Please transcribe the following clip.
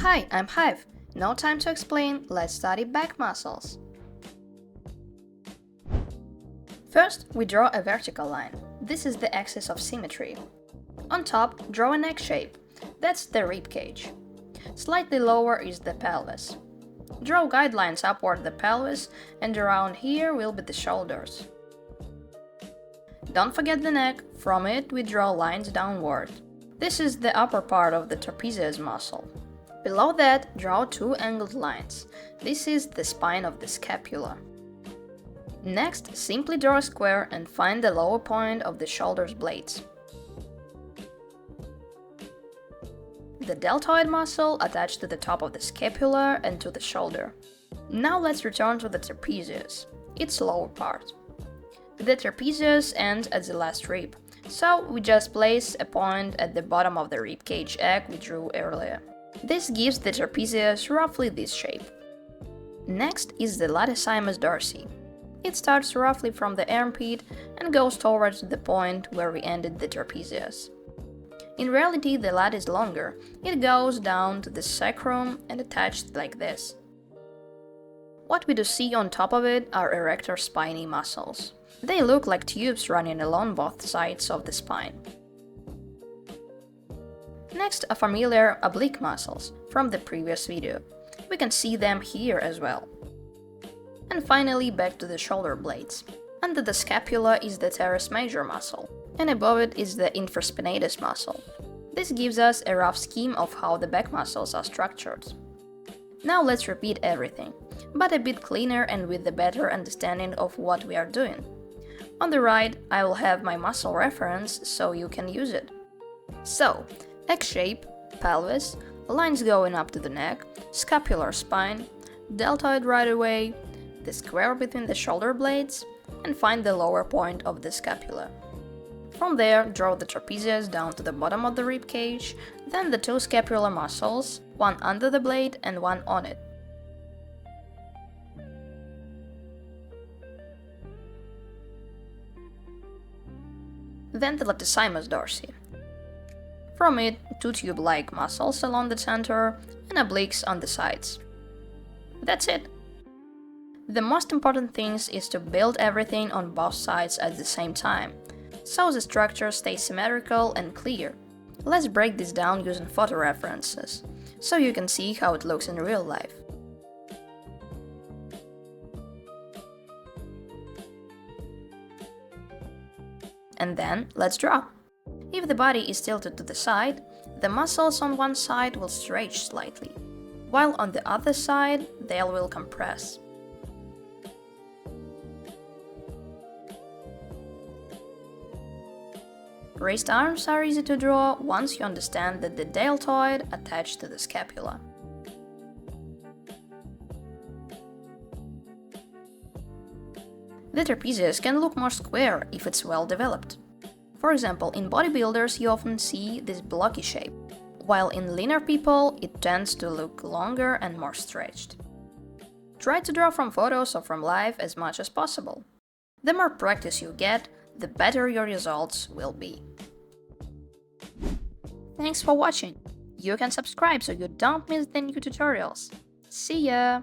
Hi, I'm Hive. No time to explain, let's study back muscles. First, we draw a vertical line. This is the axis of symmetry. On top, draw an X shape. That's the rib cage. Slightly lower is the pelvis. Draw guidelines upward the pelvis, and around here will be the shoulders. Don't forget the neck. From it, we draw lines downward. This is the upper part of the trapezius muscle. Below that, draw two angled lines. This is the spine of the scapula. Next, simply draw a square and find the lower point of the shoulder's blades. The deltoid muscle attached to the top of the scapula and to the shoulder. Now let's return to the trapezius, its lower part. The trapezius ends at the last rib, so we just place a point at the bottom of the rib cage egg we drew earlier. This gives the trapezius roughly this shape. Next is the latissimus dorsi. It starts roughly from the armpit and goes towards the point where we ended the trapezius. In reality, the lat is longer. It goes down to the sacrum and attached like this. What we do see on top of it are erector spinae muscles. They look like tubes running along both sides of the spine. Next are familiar oblique muscles from the previous video. We can see them here as well. And finally, back to the shoulder blades. Under the scapula is the teres major muscle, and above it is the infraspinatus muscle. This gives us a rough scheme of how the back muscles are structured. Now let's repeat everything, but a bit cleaner and with a better understanding of what we are doing. On the right, I will have my muscle reference so you can use it. So, X shape, pelvis, lines going up to the neck, scapular spine, deltoid right away, the square between the shoulder blades, and find the lower point of the scapula. From there, draw the trapezius down to the bottom of the rib cage, then the two scapular muscles, one under the blade and one on it. Then the latissimus dorsi. From it, two tube-like muscles along the center and obliques on the sides. That's it. The most important thing is to build everything on both sides at the same time, so the structure stays symmetrical and clear. Let's break this down using photo references, so you can see how it looks in real life. And then, let's draw. If the body is tilted to the side, the muscles on one side will stretch slightly, while on the other side, they will compress. Raised arms are easy to draw once you understand that the deltoid attached to the scapula. The trapezius can look more square if it's well developed. For example, in bodybuilders you often see this blocky shape, while in leaner people it tends to look longer and more stretched. Try to draw from photos or from life as much as possible. The more practice you get, the better your results will be. Thanks for watching! You can subscribe so you don't miss the new tutorials. See ya!